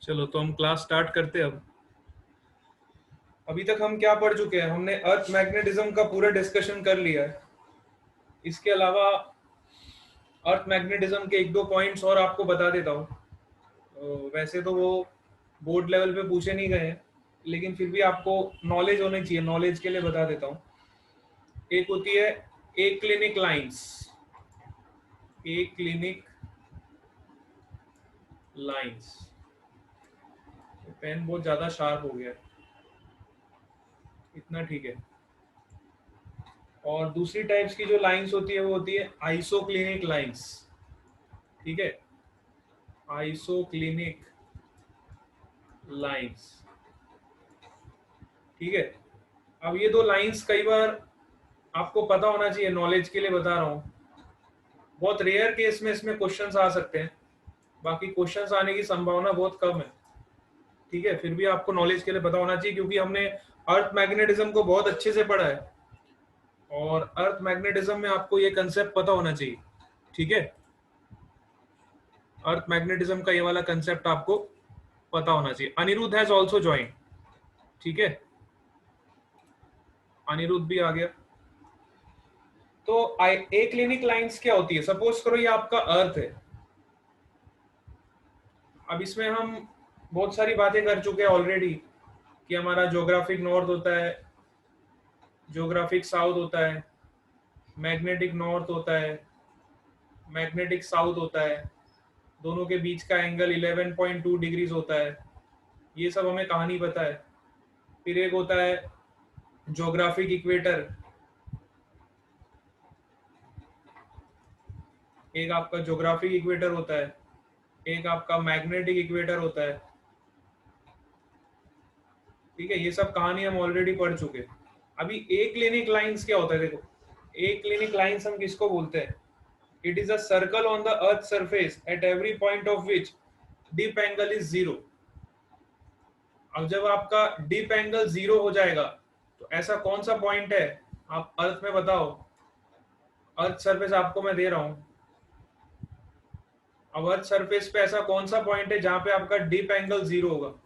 चलो तो हम क्लास स्टार्ट करते हैं। अब अभी तक हम क्या पढ़ चुके हैं? हमने अर्थ मैग्नेटिज्म का पूरा डिस्कशन कर लिया है। इसके अलावा अर्थ मैग्नेटिज्म के एक दो पॉइंट्स और आपको बता देता हूँ। वैसे तो वो बोर्ड लेवल पे पूछे नहीं गए हैं, लेकिन फिर भी आपको नॉलेज होनी चाहिए। नॉलेज के लिए बता देता हूँ। एक होती है ए क्लिनिक लाइंस। ए क्लिनिक लाइंस। पेन बहुत ज्यादा शार्प हो गया है, इतना ठीक है। और दूसरी टाइप्स की जो लाइंस होती है वो होती है आइसोक्लिनिक लाइंस। ठीक है, आइसोक्लिनिक लाइंस। ठीक है। अब ये दो लाइंस कई बार आपको पता होना चाहिए, नॉलेज के लिए बता रहा हूँ। बहुत रेयर केस में इसमें क्वेश्चंस आ सकते हैं, बाकी क्वेश्चंस आने की संभावना बहुत कम है। ठीक है, फिर भी आपको नॉलेज के लिए पता होना चाहिए, क्योंकि हमने अर्थ मैग्नेटिज्म को बहुत अच्छे से पढ़ा है और अर्थ मैग्नेटिज्म में आपको ये कंसेप्ट पता होना चाहिए। ठीक है, अर्थ मैग्नेटिज्म का ये वाला कंसेप्ट आपको पता होना चाहिए। Aniruddh has also join. ठीक है, अनिरुद्ध भी आ गया। तो ए क्लिनिक लाइंस क्या होती है? सपोज करो ये आपका अर्थ है। अब इसमें हम बहुत सारी बातें कर चुके हैं ऑलरेडी कि हमारा ज्योग्राफिक नॉर्थ होता है, ज्योग्राफिक साउथ होता है, मैग्नेटिक नॉर्थ होता है, मैग्नेटिक साउथ होता है। दोनों के बीच का एंगल 11.2 डिग्रीज होता है। ये सब हमें कहानी पता है। फिर एक होता है ज्योग्राफिक इक्वेटर। एक आपका ज्योग्राफिक इक्वेटर होता है, एक आपका मैग्नेटिक इक्वेटर होता है। ठीक है, ये सब कहानी हम ऑलरेडी पढ़ चुके हैं। अभी ए क्लिनिक लाइंस क्या होता है? देखो, ए क्लिनिक लाइंस हम किसको बोलते हैं? It is a circle on the earth surface at every point of which deep angle is zero. अब जब आपका डीप एंगल जीरो हो जाएगा तो ऐसा कौन सा पॉइंट है? आप अर्थ में बताओ। अर्थ सरफेस आपको मैं दे रहा हूं। अब अर्थ सरफेस पे ऐसा कौन सा पॉइंट है जहां पे आपका डीप एंगल जीरो होगा?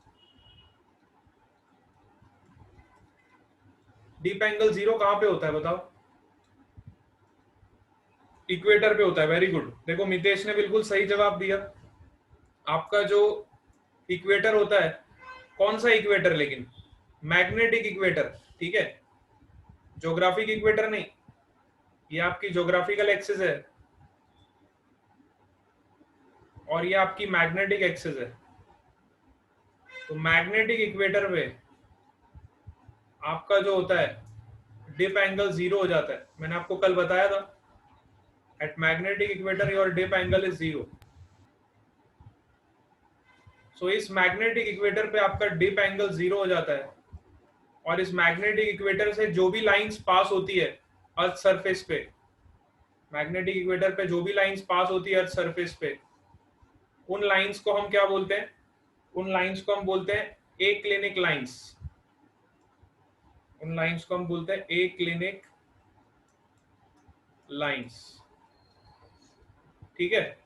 डीप एंगल जीरो कहां पे होता है बताओ? इक्वेटर पे होता है। Very good. देखो, मितेश ने बिल्कुल सही जवाब दिया। आपका जो इक्वेटर होता है, कौन सा इक्वेटर? लेकिन मैग्नेटिक इक्वेटर। ठीक है, ज्योग्राफिक इक्वेटर नहीं। ये आपकी ज्योग्राफिकल एक्सिस है और ये आपकी मैग्नेटिक एक्सिस है। तो मैग्नेटिक इक्वेटर पे आपका जो होता है डिप एंगल जीरो हो जाता है। मैंने आपको कल बताया था, at magnetic equator your dip angle is zero. So इस मैग्नेटिक इक्वेटर पे आपका डिप एंगल जीरो हो जाता है और इस मैग्नेटिक इक्वेटर से जो भी लाइंस पास होती है अर्थ सरफेस पे, मैग्नेटिक इक्वेटर पे जो भी लाइंस पास होती है अर्थ सरफेस पे, उन लाइंस को हम क्या बोलते हैं? उन लाइंस को हम बोलते हैं ए क्लिनिक लाइंस। उन लाइंस को हम बोलते हैं ए क्लिनिक लाइंस। ठीक है,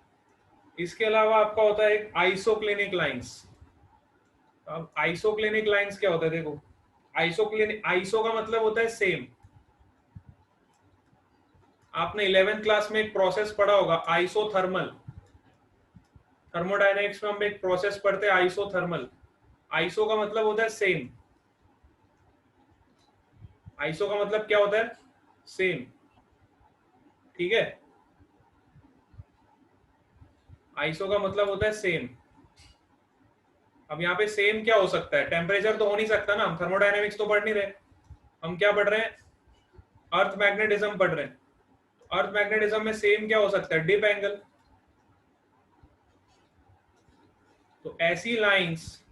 इसके अलावा आपका होता है एक आइसोक्लिनिक लाइंस। अब आइसोक्लिनिक लाइंस क्या होता है? देखो, आइसोक्लिनिक, आइसो का मतलब होता है सेम। आपने 11th क्लास में एक प्रोसेस पढ़ा होगा, आइसोथर्मल। थर्मोडायनेमिक्स में हम एक प्रोसेस पढ़ते हैं आइसोथर्मल। आइसो का मतलब होता है सेम। आइसो का मतलब क्या होता है? सेम। ठीक है, आइसो का मतलब होता है सेम। अब यहाँ पे सेम क्या हो सकता है? टेम्परेचर तो हो नहीं सकता ना, हम थर्मोडायनेमिक्स तो पढ़ नहीं रहे। हम क्या पढ़ रहे हैं? अर्थ मैग्नेटिज्म पढ़ रहे हैं। अर्थ मैग्नेटिज्म में सेम क्या हो सकता है? Dip angle. तो ऐसी लाइंस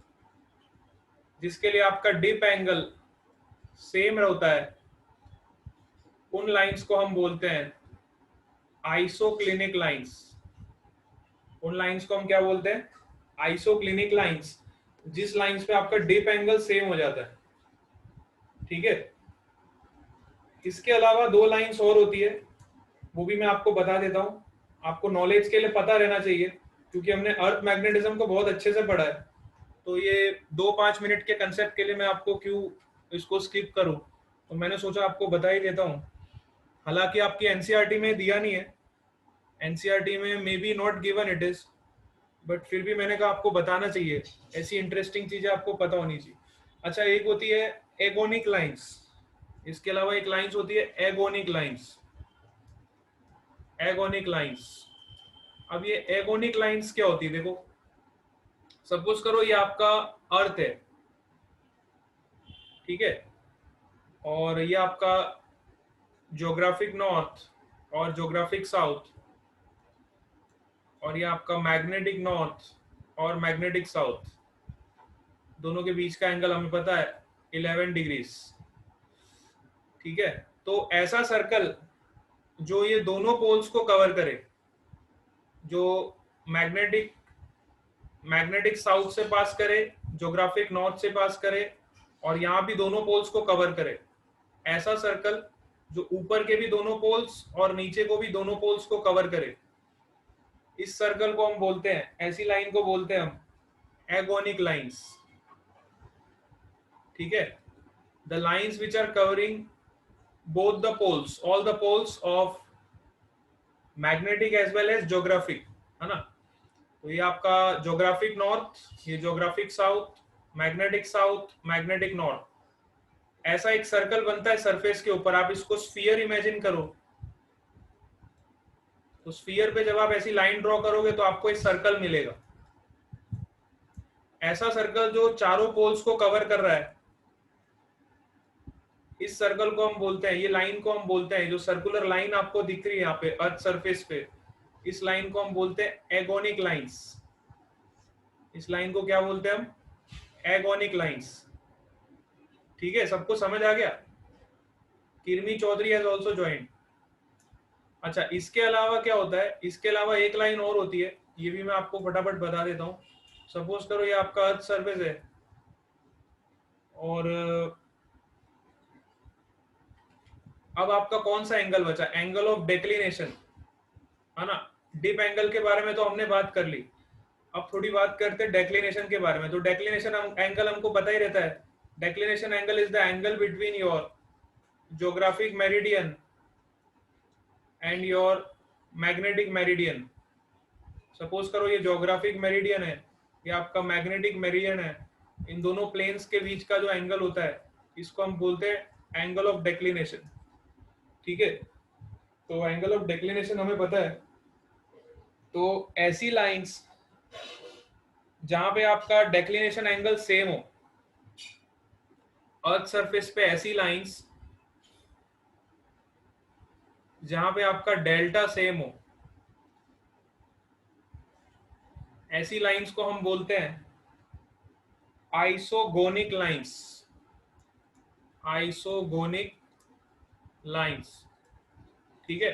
जिसके लिए आपका डिप एंगल सेम होता है, उन लाइंस को हम बोलते हैं आइसोक्लिनिक लाइंस। उन लाइंस को हम क्या बोलते हैं? Isoclinic lines. जिस लाइंस पे आपका डिप एंगल सेम हो जाता है। ठीक है, इसके अलावा दो लाइंस और होती है, वो भी मैं आपको बता देता हूं। आपको नॉलेज के लिए पता रहना चाहिए, क्योंकि हमने अर्थ मैग्नेटिज्म को बहुत अच्छे से पढ़ा है। तो ये 2-5 मिनट के कंसेप्ट के लिए मैं आपको क्यों इसको स्किप करूं, तो मैंने सोचा आपको बता ही देता हूं। हालांकि आपकी एनसीईआरटी में दिया नहीं है, एनसीईआरटी में may be not given it is, but फिर भी मैंने कहा आपको बताना चाहिए, ऐसी इंटरेस्टिंग चीजें आपको पता होनी चाहिए। अच्छा, एक होती है एगोनिक लाइंस, इसके अलावा एक लाइंस होती है एगोनिक लाइंस। एगोनिक लाइंस, अब ये एगोनिक लाइंस क्या होती है, देखो सपोज करो ये आपका अर्थ है, ठीक है, और ये आपका ज्योग्राफिक नॉर्थ और ज्योग्राफिक साउथ, और ये आपका मैग्नेटिक नॉर्थ और मैग्नेटिक साउथ, दोनों के बीच का एंगल हमें पता है 11 डिग्रीज, ठीक है। तो ऐसा सर्कल जो ये दोनों पोल्स को कवर करे, जो मैग्नेटिक मैग्नेटिक साउथ से पास करे, ज्योग्राफिक नॉर्थ से पास करे, और यहाँ भी दोनों पोल्स को कवर करे, ऐसा सर्कल जो ऊपर के भी दोनों पोल्स और नीचे को भी दोनों पोल्स को कवर करे, इस सर्कल को हम बोलते हैं, ऐसी लाइन को बोलते हैं हम एगोनिक लाइंस, ठीक है। The lines which are covering both the poles, all the poles of magnetic as well as geographic, है ना। तो ये आपका ज्योग्राफिक नॉर्थ, ये geographic south, magnetic south, magnetic north, ऐसा एक सर्कल बनता है सरफेस के ऊपर। आप इसको स्फीयर इमेजिन करो, तो स्फीयर पे जब आप ऐसी लाइन ड्रॉ करोगे तो आपको एक सर्कल मिलेगा, ऐसा सर्कल जो चारों पोल्स को कवर कर रहा है, इस सर्कल को हम बोलते हैं, ये लाइन को हम बोलते हैं, जो सर्कुलर लाइन आपको दिख रही है यहाँ पे अर्थ सरफेस पे, इस लाइन को हम बोलते हैं एगोनिक लाइंस। इस लाइन को क्या बोलते हैं हम, एगोनिक लाइंस, ठीक है। सबको समझ आ गया? किरमी चौधरी हैज आल्सो ज्वाइंड। अच्छा, इसके अलावा क्या होता है, इसके अलावा एक लाइन और होती है, ये भी मैं आपको फटाफट बता देता हूँ। सपोज करो ये आपका अर्थ सरफेस है, और अब आपका कौन सा एंगल बचा, एंगल ऑफ डेक्लिनेशन, है ना। डिप एंगल के बारे में तो हमने बात कर ली, अब थोड़ी बात करते हैं डेक्लिनेशन के बारे में। तो डेक्लिनेशन एंगल हमको पता ही रहता है, declination angle is the angle between your geographic meridian and your magnetic meridian. Suppose करो ये ज्योग्राफिक मेरिडियन है, ये आपका मैग्नेटिक मेरिडियन है, इन दोनों प्लेन्स के बीच का जो एंगल होता है, इसको हम बोलते हैं एंगल ऑफ डेक्लिनेशन, ठीक है। तो एंगल ऑफ डेक्लिनेशन हमें पता है। तो ऐसी लाइंस जहां पे आपका डेक्लिनेशन एंगल सेम हो, अर्थ सरफेस पे ऐसी लाइंस जहां पे आपका डेल्टा सेम हो, ऐसी लाइंस को हम बोलते हैं आइसोगोनिक लाइंस। आइसोगोनिक लाइंस, ठीक है।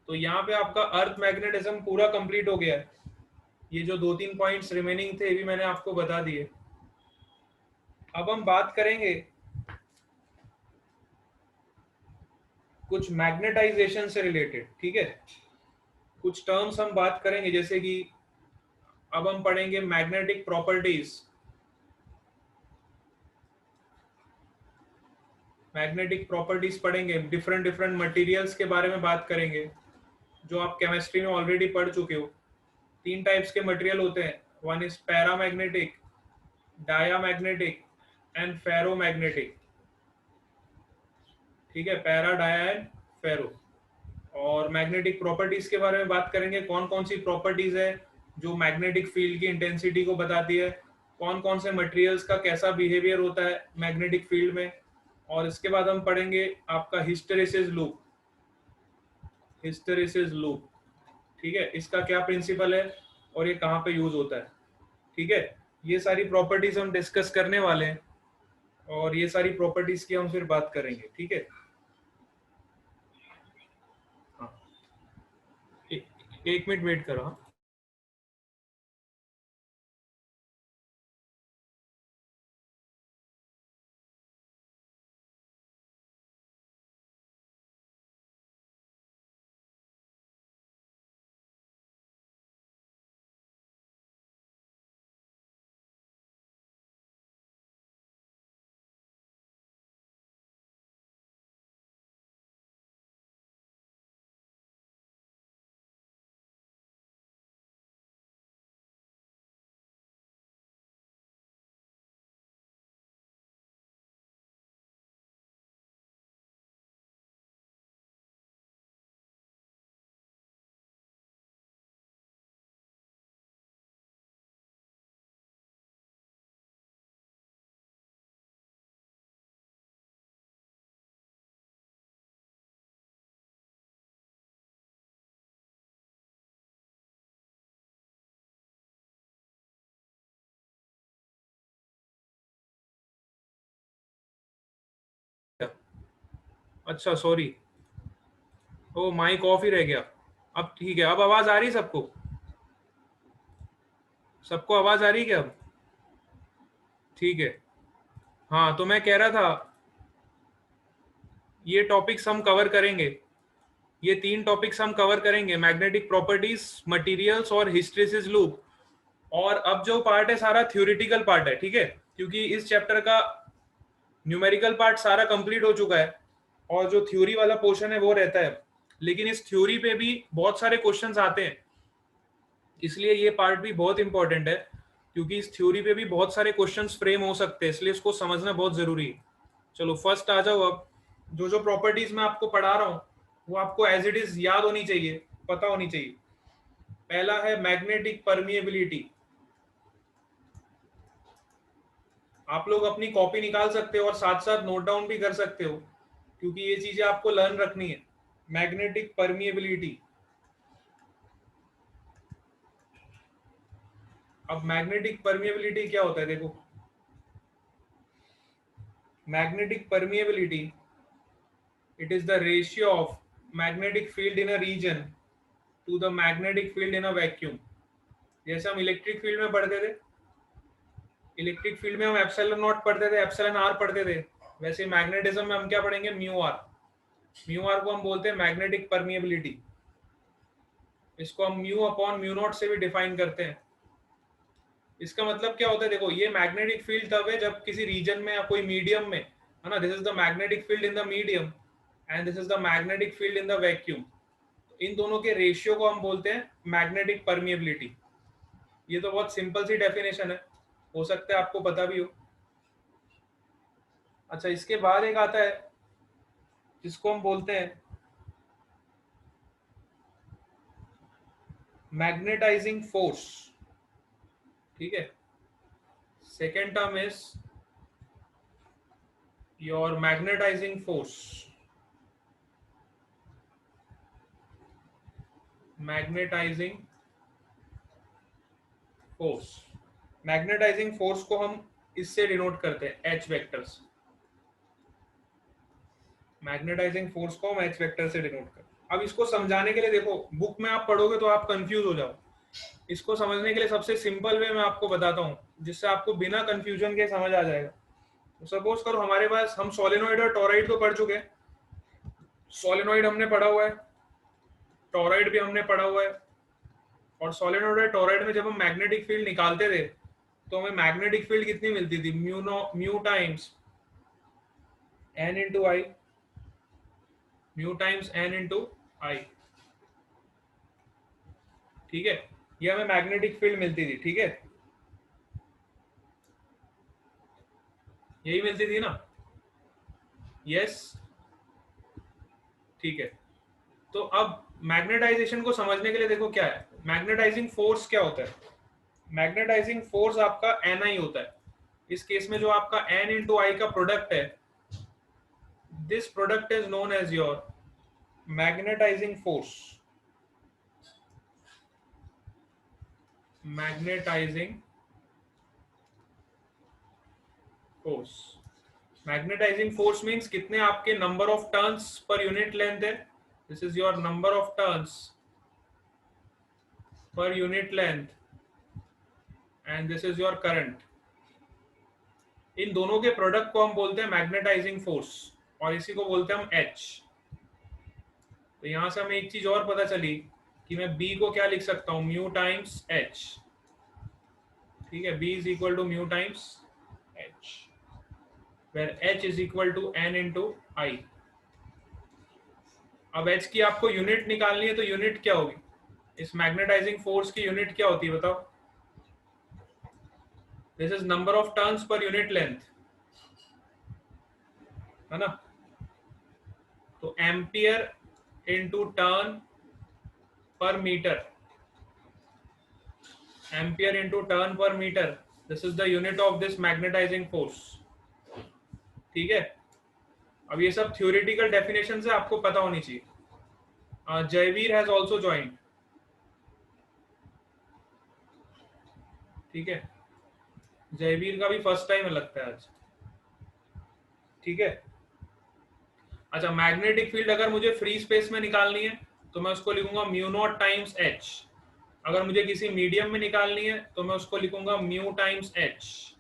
तो यहाँ पे आपका अर्थ मैग्नेटिज्म पूरा कंप्लीट हो गया है। ये जो 2-3 पॉइंट्स रिमेनिंग थे, ये भी मैंने आपको बता दिए। अब हम बात करेंगे कुछ मैग्नेटाइजेशन से रिलेटेड, ठीक है। कुछ टर्म्स हम बात करेंगे, जैसे कि अब हम पढ़ेंगे मैग्नेटिक प्रॉपर्टीज। मैग्नेटिक प्रॉपर्टीज पढ़ेंगे, डिफरेंट डिफरेंट मटेरियल्स के बारे में बात करेंगे, जो आप केमिस्ट्री में ऑलरेडी पढ़ चुके हो। 3 टाइप्स के मटेरियल होते हैं, one is paramagnetic, diamagnetic and ferromagnetic, ठीक है। पैरा, डाया एंड फेरो। और मैग्नेटिक प्रॉपर्टीज के बारे में बात करेंगे, कौन कौन सी प्रॉपर्टीज है जो मैग्नेटिक फील्ड की इंटेंसिटी को बताती है, कौन कौन से मटेरियल्स का कैसा बिहेवियर होता है मैग्नेटिक फील्ड में। और इसके बाद हम पढ़ेंगे आपका हिस्टेरेसिस लूप। हिस्टेरेसिस लूप, ठीक है, इसका क्या प्रिंसिपल है और ये कहाँ पे यूज होता है, ठीक है। ये सारी प्रॉपर्टीज हम डिस्कस करने वाले हैं, और ये सारी प्रॉपर्टीज की हम फिर बात करेंगे, ठीक है। हाँ, एक मिनट वेट करो, हाँ। अच्छा सॉरी, ओ माइक ऑफ ही रह गया। अब ठीक है, अब आवाज आ रही है सबको? सबको आवाज आ रही है क्या अब? ठीक है। हाँ तो मैं कह रहा था, ये टॉपिक्स हम कवर करेंगे, ये 3 टॉपिक्स हम कवर करेंगे, मैग्नेटिक प्रॉपर्टीज, मटेरियल्स और हिस्टैरिसीस लूप। और अब जो पार्ट है सारा थ्योरेटिकल पार्ट है, ठीक है, क्योंकि इस चैप्टर का न्यूमेरिकल पार्ट सारा कंप्लीट हो चुका है और जो थ्योरी वाला पोर्शन है वो रहता है। लेकिन इस थ्योरी पे भी बहुत सारे क्वेश्चंस आते हैं, इसलिए ये पार्ट भी बहुत इंपॉर्टेंट है, क्योंकि इस थ्योरी पे भी बहुत सारे क्वेश्चंस फ्रेम हो सकते हैं, इसलिए इसको समझना बहुत जरूरी है। चलो फर्स्ट आ जाओ। अब जो जो प्रॉपर्टीज मैं आपको पढ़ा रहा हूँ वो आपको एज इट इज याद होनी चाहिए, पता होनी चाहिए। पहला है मैग्नेटिक परमिएबिलिटी। आप लोग अपनी कॉपी निकाल सकते हो और साथ साथ नोट डाउन भी कर सकते हो, क्योंकि ये चीजें आपको लर्न रखनी है। Magnetic permeability. अब मैग्नेटिक परमिएबिलिटी क्या होता है देखो। Magnetic permeability, it is the ratio of magnetic field in a region to the magnetic field in a vacuum। जैसे हम इलेक्ट्रिक फील्ड में पढ़ते थे, इलेक्ट्रिक फील्ड में हम एप्सिलॉन नॉट पढ़ते थे, एप्सिलॉन आर पढ़ते थे, वैसे मैग्नेटिज्म में हम क्या पढ़ेंगे, म्यू आर। म्यू आर को हम बोलते हैं मैग्नेटिक परमिएबिलिटी। इसको हम म्यू अपॉन म्यू नॉट से भी डिफाइन करते हैं। इसका मतलब क्या होता है देखो, ये मैग्नेटिक फील्ड तब है जब किसी रीजन में या कोई मीडियम में, है ना, this is the magnetic field in the medium and this is the magnetic field in the vacuum. इन दोनों के रेशियो को हम बोलते हैं मैग्नेटिक परमिएबिलिटी। ये तो बहुत सिंपल सी डेफिनेशन है, हो सकता है आपको पता भी हो। अच्छा, इसके बाद एक आता है जिसको हम बोलते हैं मैग्नेटाइजिंग फोर्स। ठीक है, second term is your magnetising force. Magnetising force, magnetising force को हम इससे डिनोट करते हैं एच वेक्टर्स। मैग्नेटाइजिंग फोर्स को हम एच वेक्टर से डिनोट करते हैं। अब इसको समझाने के लिए देखो, बुक में आप पढ़ोगे तो आप कंफ्यूज हो जाओ। इसको समझने के लिए सबसे सिंपल वे मैं आपको बताता हूँ, जिससे आपको बिना कंफ्यूजन के समझ आ जाएगा। तो सपोज करो हमारे पास, हम सोलेनोइड और टोरॉइड तो पढ़ चुके हैं, सोलेनोइड हमने पढ़ा हुआ है, टोरॉइड भी हमने पढ़ा हुआ है। और सोलेनोइड और टोरॉइड में जब हम मैग्नेटिक फील्ड निकालते थे तो हमें मैग्नेटिक फील्ड कितनी मिलती थी, म्यू टाइम्स एन इंटू आई, म्यू टाइम्स एन इंटू आई। ठीक है, ये हमें मैग्नेटिक फील्ड मिलती थी। ठीक है, यही मिलती थी ना? यस, ठीक है। तो अब मैग्नेटाइजेशन को समझने के लिए देखो क्या है, मैग्नेटाइजिंग फोर्स क्या होता है। मैग्नेटाइजिंग फोर्स आपका एन आई होता है। इस केस में जो आपका एन इंटू आई का प्रोडक्ट है, this product is known as your magnetising force. Magnetising force, magnetising force means कितने आपके number of turns per unit length है। This is your number of turns per unit length and this is your current. इन दोनों के product को हम बोलते हैं मैग्नेटाइजिंग फोर्स, और इसी को बोलते हैं हम एच। तो यहां से हमें एक चीज और पता चली कि मैं बी को क्या लिख सकता हूं, म्यू टाइम्स एच। ठीक है, B is equal to mu times H, where H is equal to N into I. अब एच की आपको यूनिट निकालनी है, तो यूनिट क्या होगी, इस मैग्नेटाइजिंग फोर्स की यूनिट क्या होती है बताओ। This is number of turns per unit length, है ना? तो ampere into turn per metre, ampere into turn per metre, this is the unit of this magnetizing force. ठीक है, अब ये सब थ्योरेटिकल डेफिनेशन से आपको पता होनी चाहिए। Jaiveer has also joined. ठीक है, जयवीर का भी फर्स्ट टाइम लगता है आज। ठीक है, अच्छा, मैग्नेटिक फील्ड अगर मुझे फ्री स्पेस में निकालनी है तो मैं उसको लिखूंगा म्यू नॉट टाइम्स एच। अगर मुझे किसी मीडियम में निकालनी है तो मैं उसको लिखूंगा म्यू टाइम्स एच।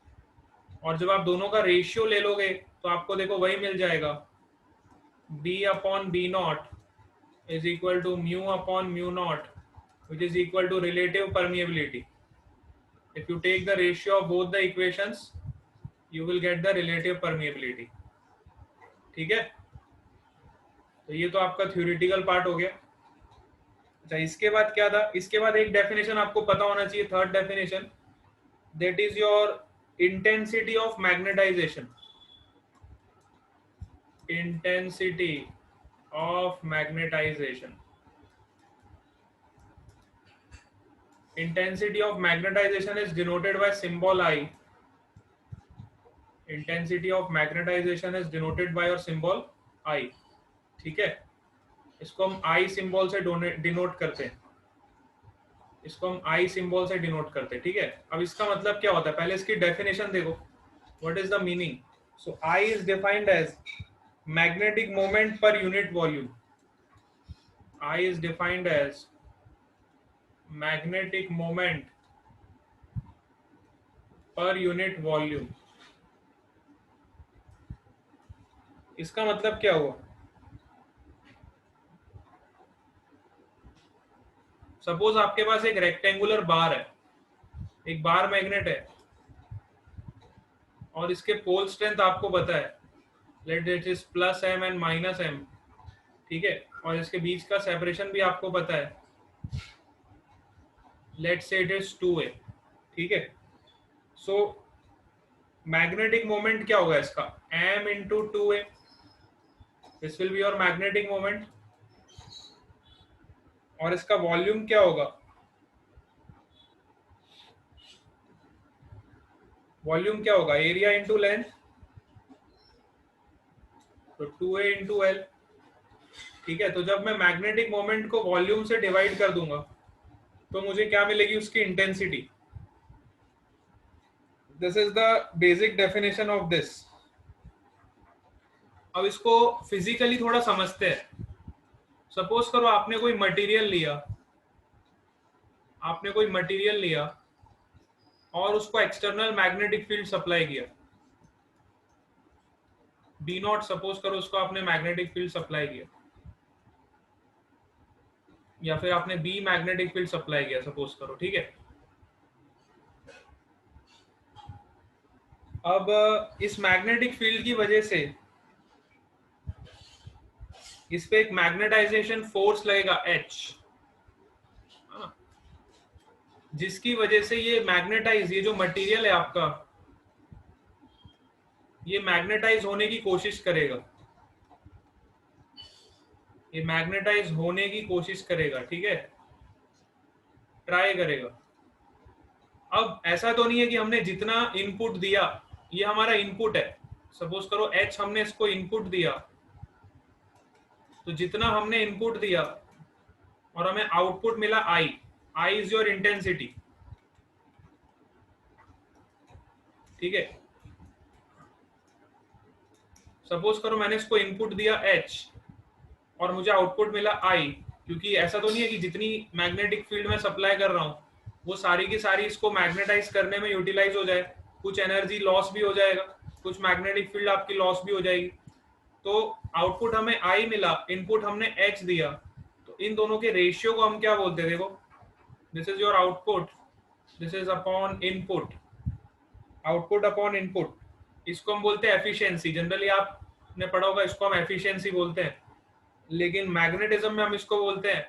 और जब आप दोनों का रेशियो ले लोगे तो आपको देखो वही मिल जाएगा, B upon B naught is equal to mu upon mu naught, which is equal to relative permeability. If you take the ratio of both the equations, you will get the relative permeability. ठीक है, तो ये तो आपका theoretical part हो गया। अच्छा, इसके बाद क्या था? इसके बाद एक डेफिनेशन आपको पता होना चाहिए, third definition, that is your intensity of magnetization. Intensity of magnetization, intensity of magnetization is denoted by symbol I. Intensity of magnetization is denoted by your symbol I. ठीक है, इसको हम I सिंबल से denote करते हैं, इसको हम I symbol से डिनोट करते हैं। ठीक है, अब इसका मतलब क्या होता है, पहले इसकी डेफिनेशन देखो, what is the meaning. So I is defined as magnetic moment per unit volume. I is defined as magnetic moment per unit volume. इसका मतलब क्या हुआ? सपोज आपके पास एक रेक्टेंगुलर बार है, एक बार मैग्नेट है, और इसके पोल स्ट्रेंथ आपको पता है, let it is plus M and minus M. ठीक है, और इसके बीच का सेपरेशन भी आपको पता है, लेट से इट इज 2a। ठीक है, सो मैग्नेटिक मोमेंट क्या होगा इसका, m into 2a, this will be your magnetic moment. और इसका वॉल्यूम क्या होगा, वॉल्यूम क्या होगा, एरिया इंटू लेंथ, तो 2a इंटू एल। ठीक है, तो जब मैं मैग्नेटिक मोमेंट को वॉल्यूम से डिवाइड कर दूंगा तो मुझे क्या मिलेगी, उसकी intensity. This is the basic definition of this. अब इसको फिजिकली थोड़ा समझते हैं। सपोज करो आपने कोई मटेरियल लिया, आपने कोई मटेरियल लिया और उसको एक्सटर्नल मैग्नेटिक फील्ड सप्लाई किया, बी नॉट, सपोज करो उसको आपने मैग्नेटिक फील्ड सप्लाई किया, या फिर आपने बी मैग्नेटिक फील्ड सप्लाई किया, सपोज करो। ठीक है, अब इस मैग्नेटिक फील्ड की वजह से इस पे एक मैग्नेटाइजेशन फोर्स लगेगा H, जिसकी वजह से ये मैग्नेटाइज, ये जो मटेरियल है आपका, ये मैग्नेटाइज होने की कोशिश करेगा, ये मैग्नेटाइज होने की कोशिश करेगा। ठीक है, ट्राई करेगा। अब ऐसा तो नहीं है कि हमने जितना इनपुट दिया, ये हमारा इनपुट है, सपोज करो H हमने इसको इनपुट दिया, तो जितना हमने इनपुट दिया और हमें आउटपुट मिला I, I is your intensity. ठीक है, सपोज करो मैंने इसको इनपुट दिया H और मुझे आउटपुट मिला I, क्योंकि ऐसा तो नहीं है कि जितनी मैग्नेटिक फील्ड में सप्लाई कर रहा हूं वो सारी की सारी इसको मैग्नेटाइज करने में यूटिलाइज हो जाए, कुछ एनर्जी लॉस भी हो जाएगा, कुछ मैग्नेटिक फील्ड आपकी लॉस भी हो जाएगी। तो आउटपुट हमें I मिला, इनपुट हमने H दिया, तो इन दोनों के रेशियो को हम क्या बोलते हैं, देखो, this is your output, this is upon input, output upon input, इसको हम बोलते हैं एफिशिएंसी। जनरली आपने पढ़ा होगा, इसको हम एफिशिएंसी बोलते हैं, लेकिन मैग्नेटिज्म में हम इसको बोलते हैं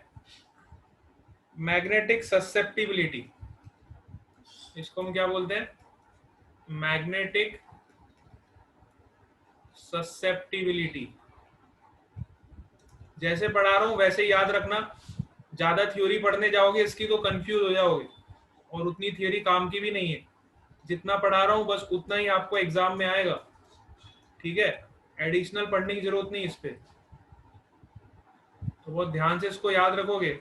मैग्नेटिक ससेप्टिबिलिटी। इसको हम क्या बोलते हैं, मैग्नेटिक ससेप्टिबिलिटी। जैसे पढ़ा रहा हूं वैसे याद रखना, ज्यादा थ्योरी पढ़ने जाओगे इसकी तो कंफ्यूज हो जाओगे, और उतनी थ्योरी काम की भी नहीं है। जितना पढ़ा रहा हूं बस उतना ही आपको एग्जाम में आएगा। ठीक है, एडिशनल पढ़ने की जरूरत नहीं इस पे, तो बहुत ध्यान से इसको याद रखोगे।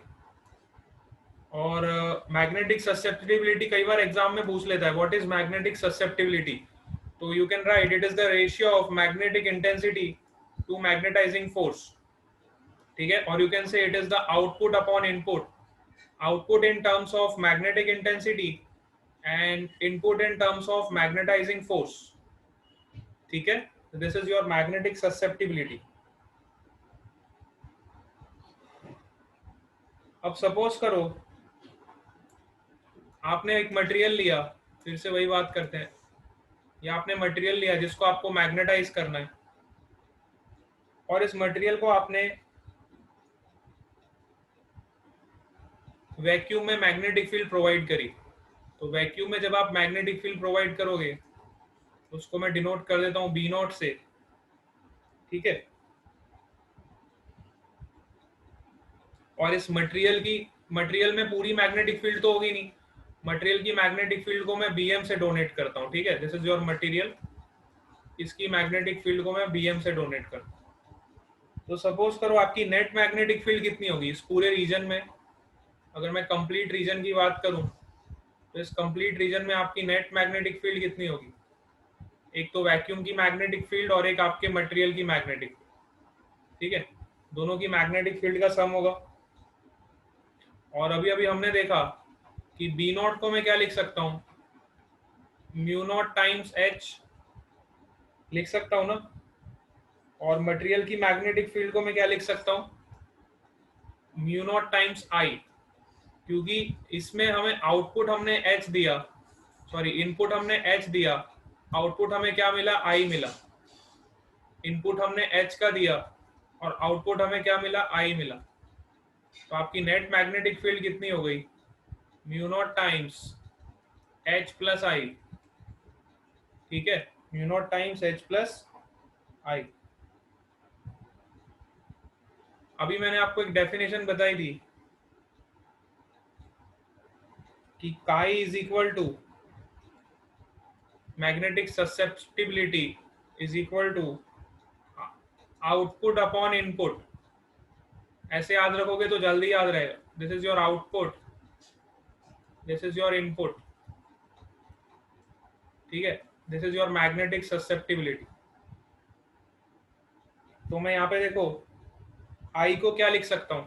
और मैग्नेटिक ससेप्टिबिलिटी कई बार एग्जाम में पूछ लेता है, व्हाट इज मैग्नेटिक ससेप्टिबिलिटी, तो you can write it is the ratio of magnetic intensity to magnetizing force, ठीक है, और you can say it is the output upon input, output in terms of magnetic intensity and input in terms of magnetizing force, ठीक है। This is your magnetic susceptibility. अब suppose करो आपने एक material लिया, फिर से वही बात करते हैं, या आपने मटेरियल लिया जिसको आपको मैग्नेटाइज करना है, और इस मटेरियल को आपने वैक्यूम में मैग्नेटिक फील्ड प्रोवाइड करी। तो वैक्यूम में जब आप मैग्नेटिक फील्ड प्रोवाइड करोगे, उसको मैं डिनोट कर देता हूं B0 से, ठीक है। और इस मटेरियल में पूरी मैग्नेटिक फील्ड तो होगी नहीं, मटेरियल की मैग्नेटिक फील्ड को मैं Bm से डोनेट करता हूं, ठीक है। दिस इज योर मटेरियल, इसकी मैग्नेटिक फील्ड को मैं Bm से डोनेट करता हूं। तो सपोज करो आपकी नेट मैग्नेटिक फील्ड कितनी होगी इस पूरे रीजन में। अगर मैं कंप्लीट रीजन की बात करूं तो इस कंप्लीट रीजन में आपकी नेट मैग्नेटिक फील्ड कितनी होगी, एक तो वैक्यूम की मैग्नेटिक फील्ड और एक आपके मटेरियल की मैग्नेटिक, ठीक है, दोनों की मैग्नेटिक फील्ड का सम होगा। और अभी अभी हमने देखा कि B0 को मैं क्या लिख सकता हूं, μ0 टाइम्स H लिख सकता हूं ना, और मटेरियल की मैग्नेटिक फील्ड को मैं क्या लिख सकता हूं, μ0 टाइम्स I, क्योंकि इसमें हमें आउटपुट हमने H दिया, सॉरी इनपुट हमने H दिया, आउटपुट हमें क्या मिला, I मिला। इनपुट हमने H का दिया और आउटपुट हमें क्या मिला, I मिला। तो आपकी नेट मैग्नेटिक फील्ड कितनी हो गई, μ0 टाइम्स H प्लस I, ठीक है, μ0 टाइम्स H प्लस I। अभी मैंने आपको एक डेफिनेशन बताई थी कि chi is equal to magnetic susceptibility is equal to output upon input. ऐसे याद रखोगे तो जल्दी याद रहेगा। This is your output, this is your input, ठीक है, this is your magnetic susceptibility. तो मैं यहाँ पे देखो आई को क्या लिख सकता हूं,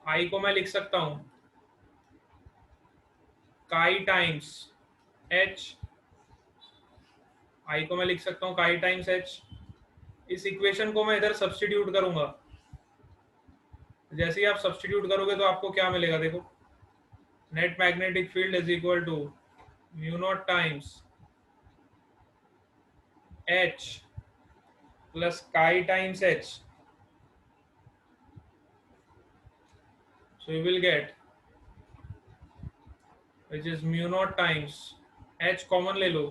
आई को मैं लिख सकता हूं काई टाइम्स H, आई को मैं लिख सकता हूं काई टाइम्स H। इस इक्वेशन को मैं इधर सब्स्टिट्यूट करूंगा, जैसे ही आप सब्स्टिट्यूट करोगे तो आपको क्या मिलेगा, देखो net magnetic field is equal to μ0 times H plus chi times H। So you will get which is μ0 times H common ले लो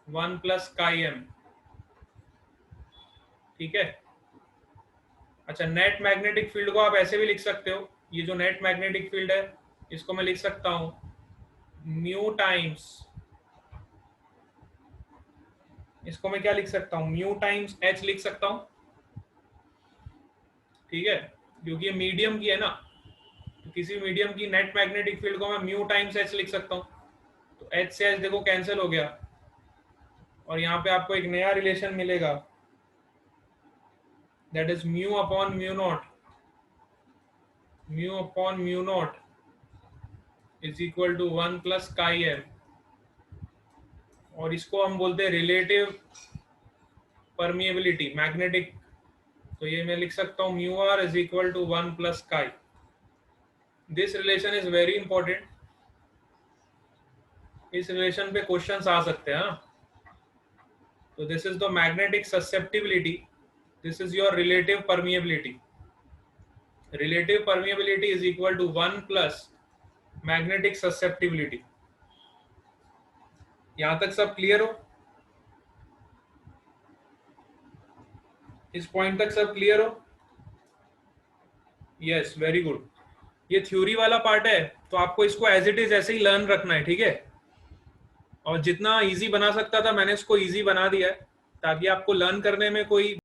1 प्लस काई M, ठीक है। अच्छा, नेट मैग्नेटिक फील्ड को आप ऐसे भी लिख सकते हो, ये जो नेट मैग्नेटिक फील्ड है इसको मैं लिख सकता हूं म्यू टाइम्स, इसको मैं क्या लिख सकता हूं, म्यू टाइम्स H लिख सकता हूं, ठीक है, क्योंकि ये मीडियम की है ना, तो किसी मीडियम की नेट मैग्नेटिक फील्ड को मैं म्यू टाइम्स H लिख सकता हूं। तो H से H देखो कैंसिल हो गया, और यहाँ पे आपको एक नया रिलेशन मिलेगा, that is mu upon mu naught, mu upon mu naught is equal to 1 plus chi M, और इसको हम बोलते हैं रिलेटिव परमिएबिलिटी मैग्नेटिक। तो ये मैं लिख सकता हूँ mu r is equal to 1 plus chi. This relation is very important, इस रिलेशन पे क्वेश्चंस आ सकते हैं। तो this is the magnetic susceptibility, this is your relative permeability. Relative permeability is equal to 1 plus magnetic susceptibility. यहां तक सब clear हो, इस पॉइंट तक सब क्लियर हो? Yes, very good. ये थ्योरी वाला पार्ट है, तो आपको इसको एज इट इज ऐसे ही लर्न रखना है, ठीक है। और जितना इजी बना सकता था मैंने इसको इजी बना दिया है, ताकि आपको लर्न करने में कोई